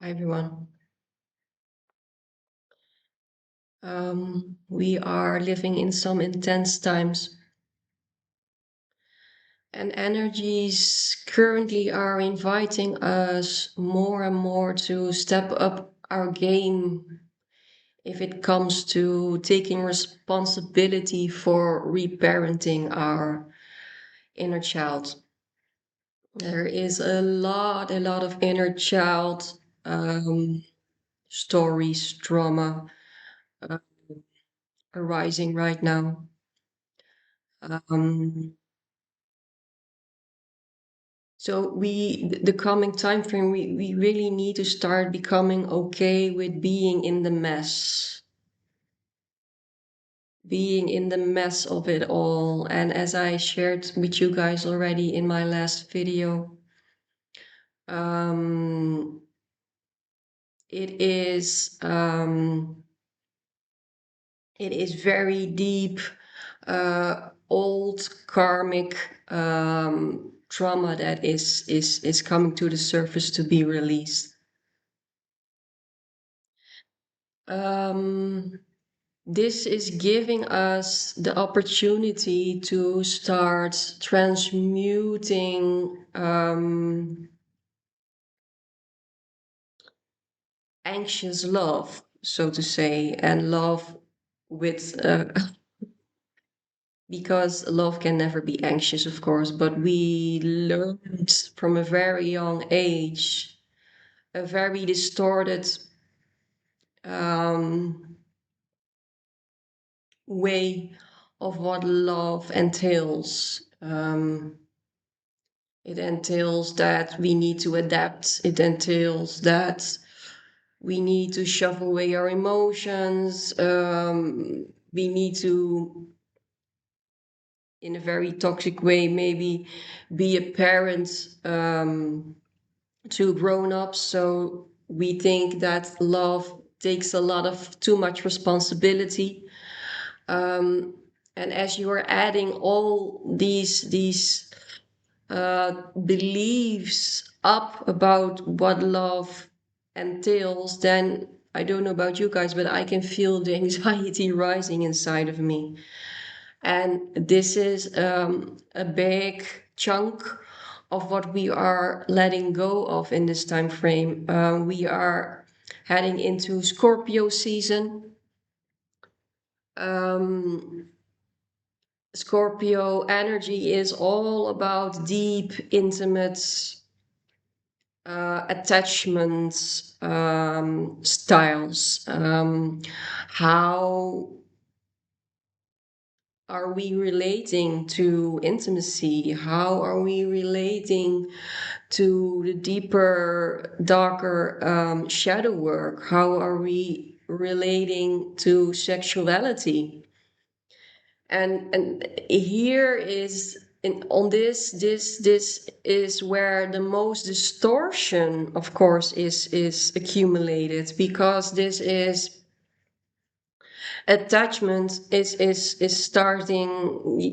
Hi everyone. We are living in some intense times, and energies currently are inviting us more and more to step up our game if it comes to taking responsibility for reparenting our inner child. There is a lot of inner child stories, trauma uh, arising right now. Um, So the coming time frame, we really need to start becoming okay with being in the mess of it all. And as I shared with you guys already in my last video, um, it is um, it is very deep, old karmic trauma that is coming to the surface to be released. Um, This is giving us the opportunity to start transmuting anxious love, so to say, and love with, because love can never be anxious, of course, but we learned from a very young age a very distorted um, way of what love entails. It entails that we need to adapt. It entails that we need to shove away our emotions. We need to, in a very toxic way, maybe be a parent to grown-ups. So we think that love takes a lot of too much responsibility. Um, and as you are adding all these beliefs up about what love entails, then I don't know about you guys, but I can feel the anxiety rising inside of me. And this is a big chunk of what we are letting go of in this time frame. We are heading into Scorpio season. Um, Scorpio energy is all about deep, intimate attachments styles. How are we relating to intimacy? How are we relating to the deeper, darker shadow work? How are we relating to sexuality? And here is on this is where the most distortion, of course, is accumulated, because this is attachment is starting.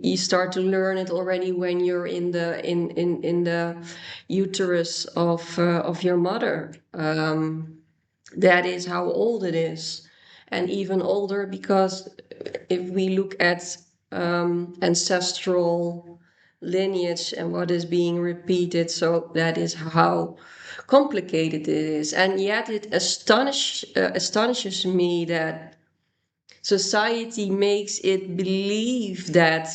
You start to learn it already when you're in the uterus of your mother. That is how old it is, and even older, because if we look at ancestral lineage and what is being repeated, so that is how complicated it is. And yet it astonishes me that society makes it believe that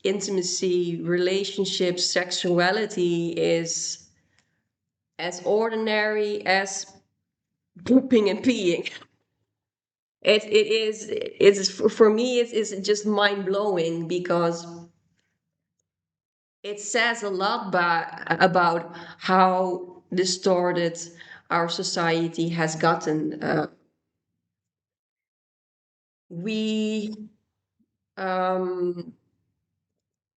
intimacy, relationships, sexuality is as ordinary as pooping and peeing. It is for me, it is just mind-blowing, because it says a lot about how distorted our society has gotten. We um,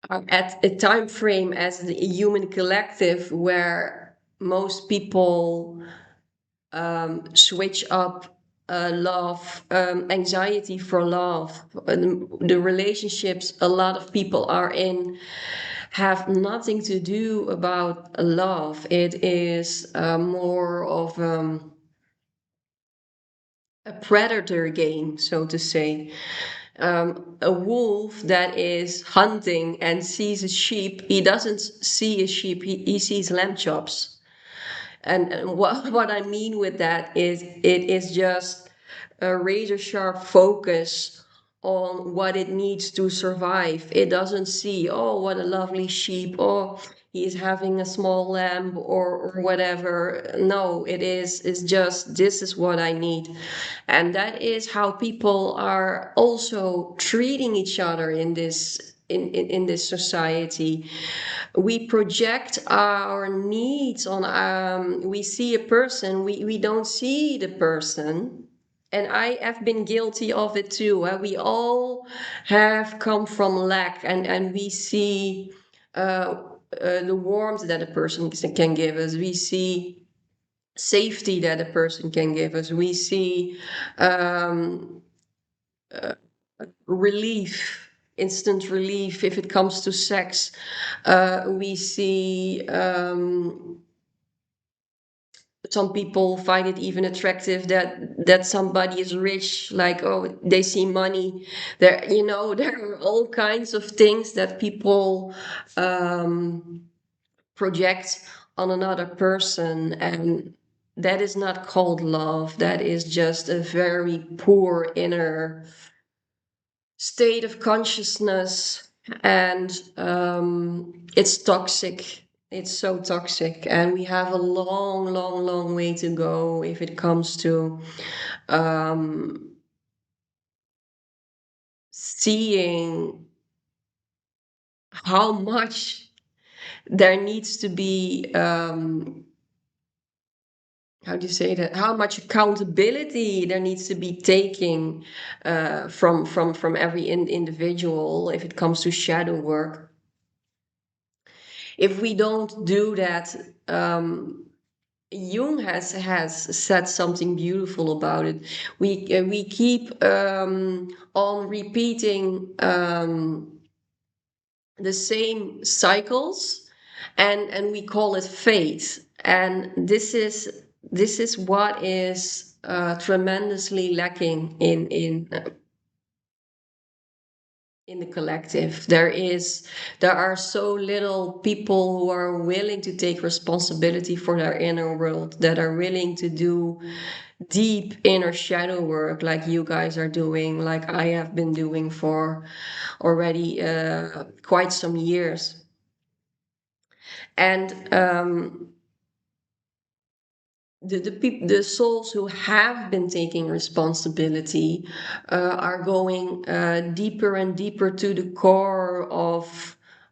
are at a time frame as the human collective where most people switch up love, anxiety for love. The relationships a lot of people are in have nothing to do about love. It is more of a predator game, so to say. A wolf that is hunting and sees a sheep, he doesn't see a sheep, he sees lamb chops. And what I mean with that is it is just a razor sharp focus on what it needs to survive. It doesn't see, oh, what a lovely sheep, oh, he's having a small lamb or whatever. No, it's just this is what I need. And that is how people are also treating each other in this society. We project our needs on, we see a person, we don't see the person. And I have been guilty of it too. We all have come from lack, and we see the warmth that a person can give us. We see safety that a person can give us. We see um, relief, instant relief if it comes to sex. We see some people find it even attractive that somebody is rich, like, oh, they see money there. There are all kinds of things that people project on another person, and that is not called love. That is just a very poor inner state of consciousness, and it's toxic. It's so toxic, and we have a long, long, long way to go if it comes to seeing how much there needs to be. How do you say that? How much accountability there needs to be taking from every individual if it comes to shadow work. If we don't do that, Jung has said something beautiful about it. We keep on repeating the same cycles, and we call it fate. And this is what is tremendously lacking in the collective. There are so little people who are willing to take responsibility for their inner world, that are willing to do deep inner shadow work like you guys are doing, like I have been doing for already quite some years. And the souls who have been taking responsibility are going deeper and deeper to the core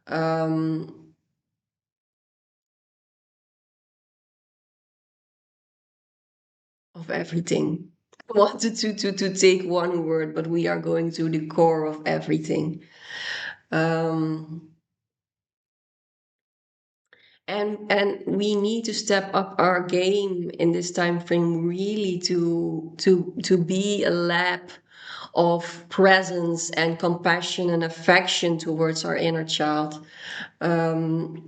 um, of everything. I wanted to take one word, but we are going to the core of everything. Um, and we need to step up our game in this time frame, really, to be a lab of presence and compassion and affection towards our inner child. There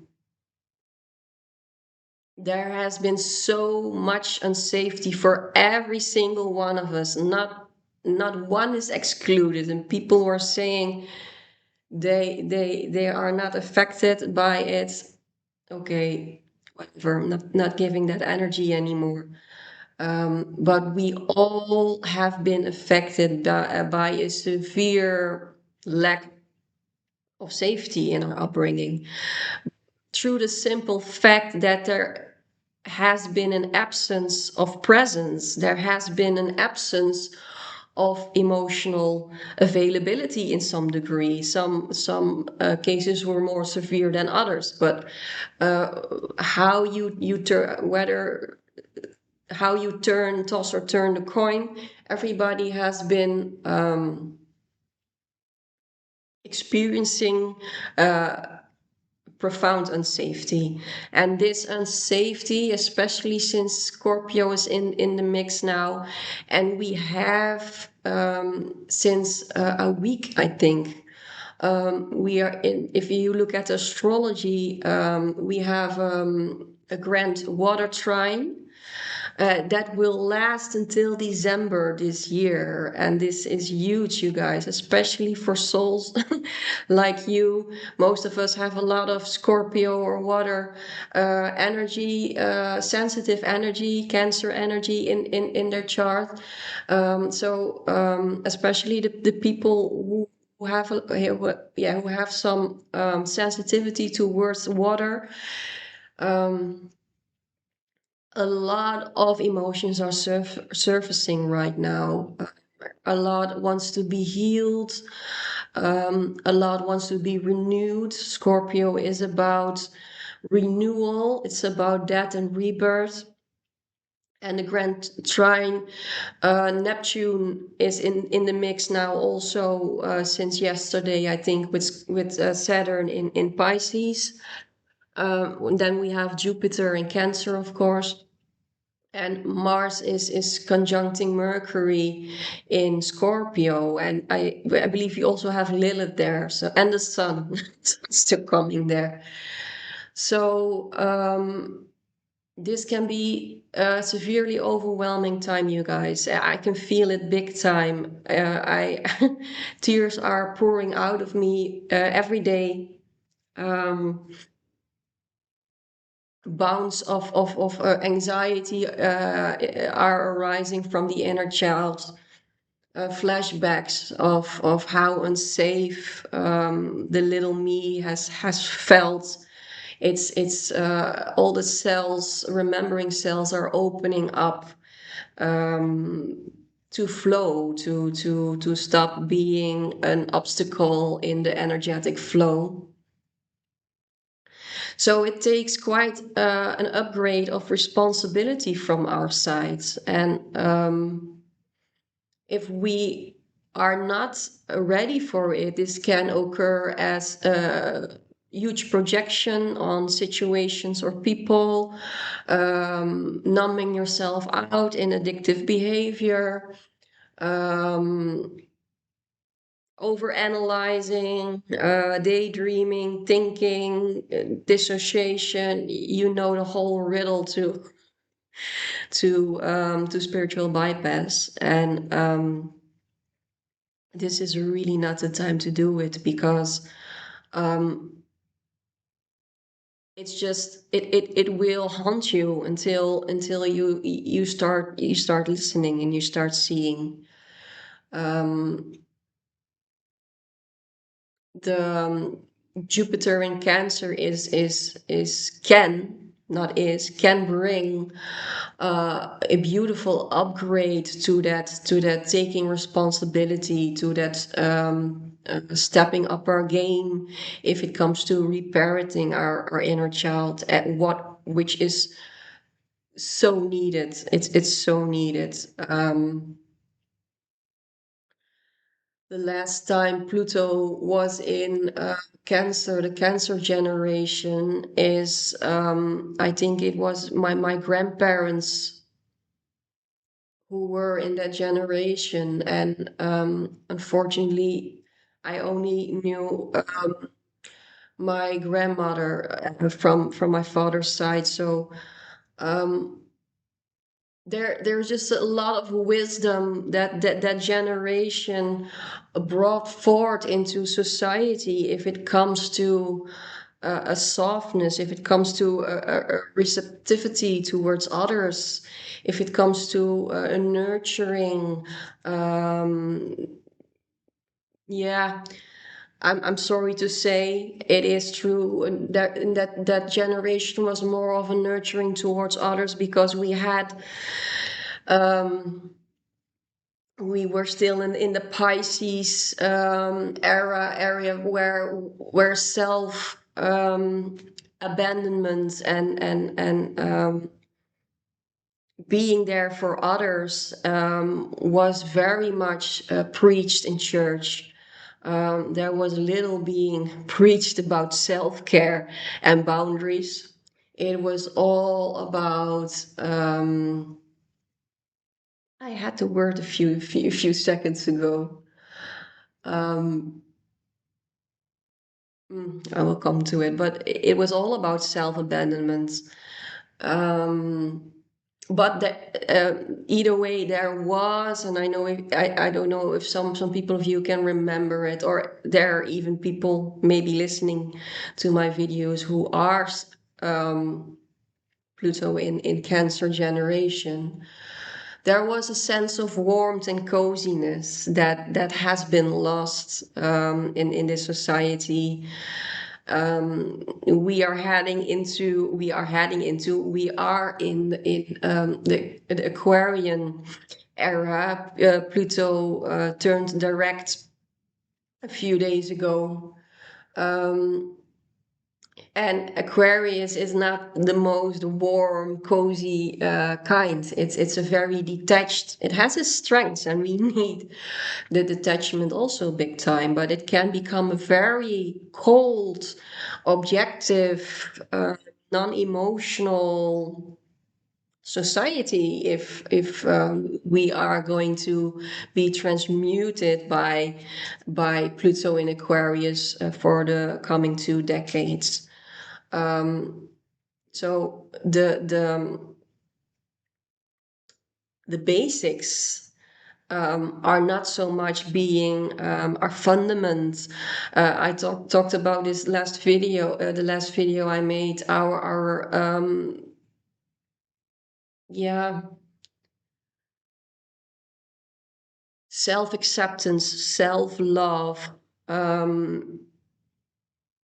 has been so much unsafety for every single one of us. Not one is excluded, and people were saying they are not affected by it. Okay, whatever. Not giving that energy anymore. But we all have been affected by a severe lack of safety in our upbringing, through the simple fact that there has been an absence of presence, there has been an absence of emotional availability in some degree. Some cases were more severe than others, but how you turn, whether how you turn, toss or turn the coin, everybody has been experiencing profound unsafety. And this unsafety, especially since Scorpio is in the mix now, and we have since a week, I think, we are in, if you look at astrology, we have a grand water trine that will last until December this year. And this is huge, you guys, especially for souls like you. Most of us have a lot of Scorpio or water energy, sensitive energy, Cancer energy in their chart. Especially the people who have who have some sensitivity towards water. Um, a lot of emotions are surfacing right now. A lot wants to be healed. A lot wants to be renewed. Scorpio is about renewal. It's about death and rebirth. And the grand trine, Neptune is in the mix now also since yesterday, I think, with Saturn in Pisces. Then we have Jupiter in Cancer, of course. And Mars is conjuncting Mercury in Scorpio, and I believe you also have Lilith there, so and the Sun still coming there. So this can be a severely overwhelming time, you guys. I can feel it big time. I tears are pouring out of me every day. Bounds of anxiety are arising from the inner child. Flashbacks of how unsafe the little me has felt. It's all the cells, remembering cells, are opening up to flow, to stop being an obstacle in the energetic flow. So it takes quite an upgrade of responsibility from our side. And if we are not ready for it, this can occur as a huge projection on situations or people, numbing yourself out in addictive behavior, um, over analyzing, daydreaming, thinking, dissociation. You know the whole riddle to spiritual bypass. And this is really not the time to do it, because um, it's just it will haunt you until you start listening and you start seeing. Um, the Jupiter in Cancer is can bring a beautiful upgrade to that taking responsibility, to that stepping up our game if it comes to reparenting our inner child, at what which is so needed. It's so needed. The last time Pluto was in Cancer, the Cancer generation is, I think it was my grandparents who were in that generation. And unfortunately, I only knew my grandmother from my father's side. So um, there's just a lot of wisdom that generation brought forth into society, if it comes to a softness, if it comes to a receptivity towards others, if it comes to a nurturing. um yeah, I'm sorry to say, it is true, and that generation was more of a nurturing towards others, because um, we were still in the Pisces area, where self abandonment and being there for others was very much preached in church. There was little being preached about self-care and boundaries. It was all about, I had the word a few seconds ago. Um, I will come to it, but it was all about self-abandonment. Um, but either way, there was, and I know I don't know if some people of you can remember it, or there are even people maybe listening to my videos who are Pluto in Cancer generation. There was a sense of warmth and coziness that has been lost in this society. We are in the Aquarian era. Pluto turned direct a few days ago. Um, and Aquarius is not the most warm, cozy kind. It's a very detached. It has its strengths, and we need the detachment also big time. But it can become a very cold, objective, non-emotional society if we are going to be transmuted by Pluto in Aquarius for the coming 2 decades. So the basics are not so much being our fundaments. I talked about this last video, the last video I made. Our yeah, self acceptance, self love. Um,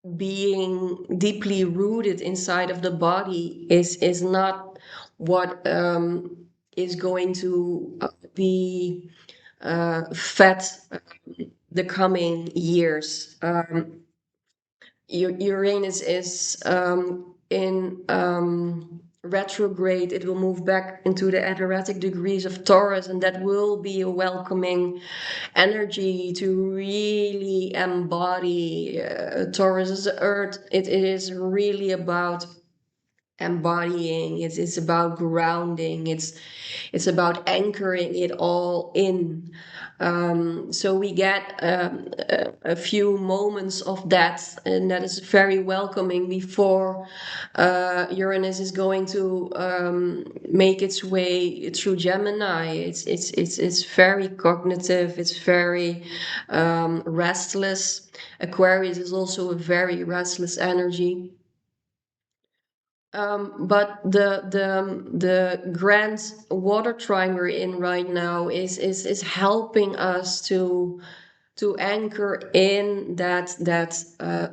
Being deeply rooted inside of the body is not what is going to be fed the coming years. Uranus is in retrograde. It will move back into the erratic degrees of Taurus, and that will be a welcoming energy to really embody. Taurus is the earth. It is really about embodying. It's about grounding. It's about anchoring it all in. So we get a few moments of that, and that is very welcoming before Uranus is going to make its way through Gemini. It's very cognitive. It's very restless. Aquarius is also a very restless energy. But the grand water trine we're in right now is helping us to anchor in that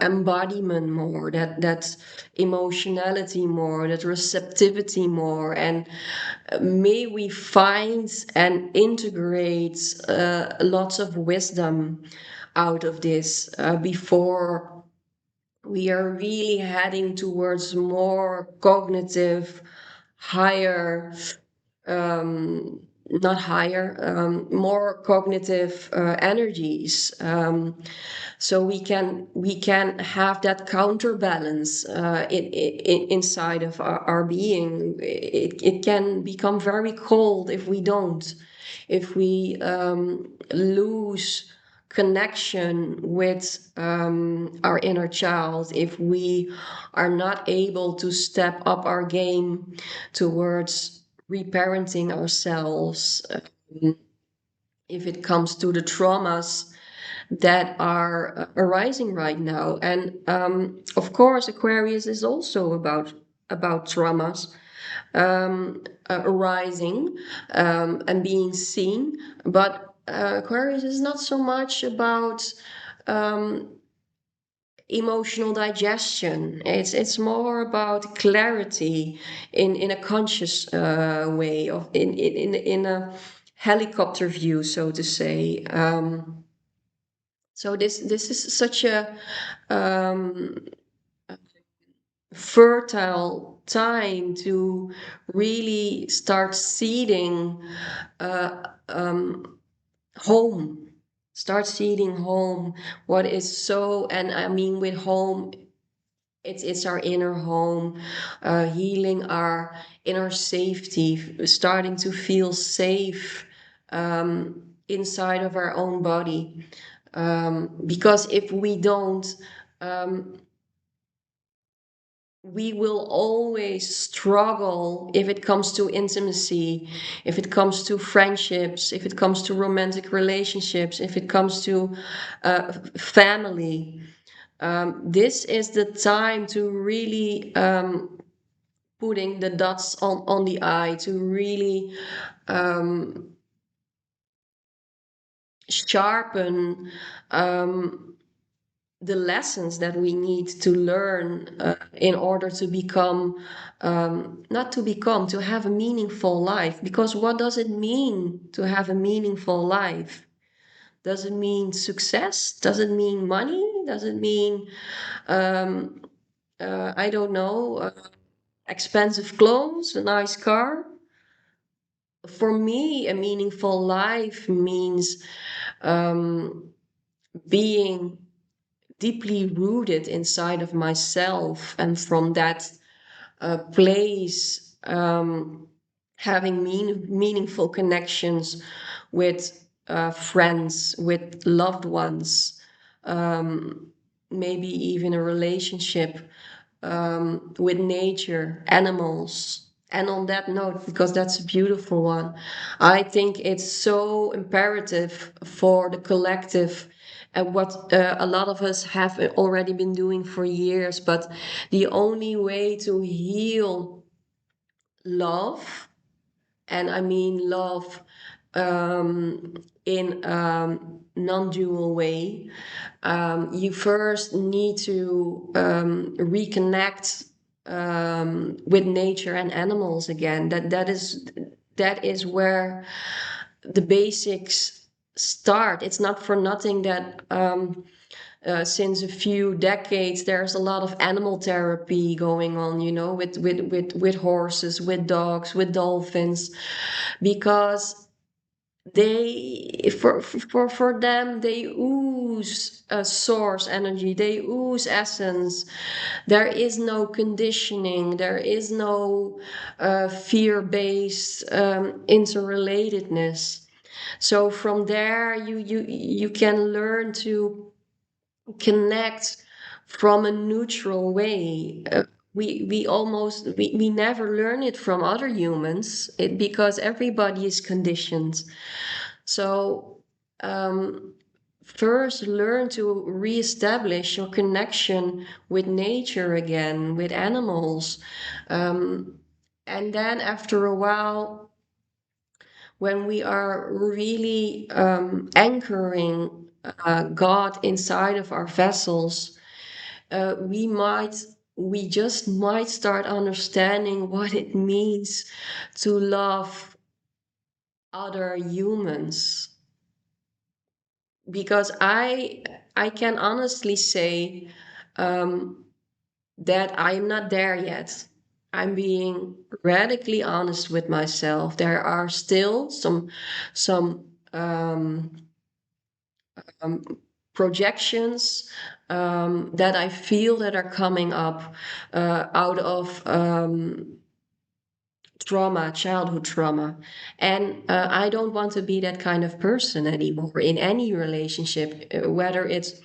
embodiment more, that emotionality more, that receptivity more, and may we find and integrate lots of wisdom out of this before we are really heading towards more cognitive, higher, not higher, more cognitive energies. So we can have that counterbalance inside of our being. It can become very cold if we don't, if we lose connection with our inner child, if we are not able to step up our game towards reparenting ourselves, if it comes to the traumas that are arising right now. And of course, Aquarius is also about traumas arising and being seen, but Aquarius is not so much about emotional digestion. It's more about clarity in a conscious way, of in a helicopter view, so to say. So this is such a fertile time to really start seeding home. Start seeding home. What is so, and I mean with home, it's our inner home, healing our inner safety, starting to feel safe inside of our own body. Because if we don't, we will always struggle if it comes to intimacy, if it comes to friendships, if it comes to romantic relationships, if it comes to family. This is the time to really putting the dots on the I, to really um, sharpen the lessons that we need to learn in order to become, not to become, to have a meaningful life. Because what does it mean to have a meaningful life? Does it mean success? Does it mean money? Does it mean, um, I don't know, expensive clothes, a nice car? For me, a meaningful life means um, being deeply rooted inside of myself, and from that place, having meaningful connections with friends, with loved ones, maybe even a relationship with nature, animals. And on that note, because that's a beautiful one, I think it's so imperative for the collective, and what a lot of us have already been doing for years. But the only way to heal love, and I mean love in non-dual way, you first need to reconnect with nature and animals again. That is where the basics start. It's not for nothing that since a few decades there's a lot of animal therapy going on, with horses, with dogs, with dolphins, because for them they ooze source energy, they ooze essence. There is no conditioning, there is no fear-based interrelatedness. So from there you can learn to connect from a neutral way. We never learn it from other humans, because everybody is conditioned. So first learn to reestablish your connection with nature again, with animals. And then after a while, when we are really anchoring God inside of our vessels, we just might start understanding what it means to love other humans. Because I can honestly say that I'm not there yet. I'm being radically honest with myself. There are still some projections that I feel that are coming up out of trauma, childhood trauma. And I don't want to be that kind of person anymore in any relationship, whether it's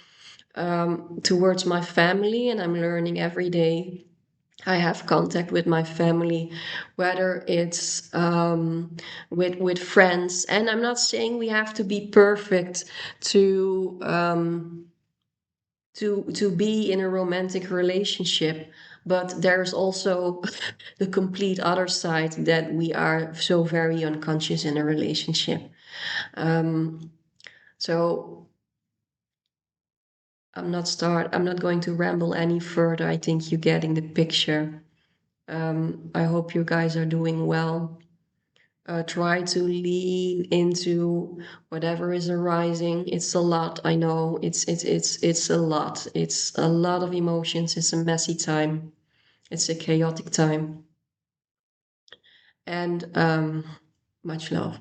towards my family, and I'm learning every day. I have contact with my family, whether it's with friends. And I'm not saying we have to be perfect to to be in a romantic relationship, but there's also the complete other side, that we are so very unconscious in a relationship. So I'm not going to ramble any further. I think you're getting the picture. I hope you guys are doing well. Try to lean into whatever is arising. It's a lot, I know. It's a lot. It's a lot of emotions. It's a messy time. It's a chaotic time. And much love.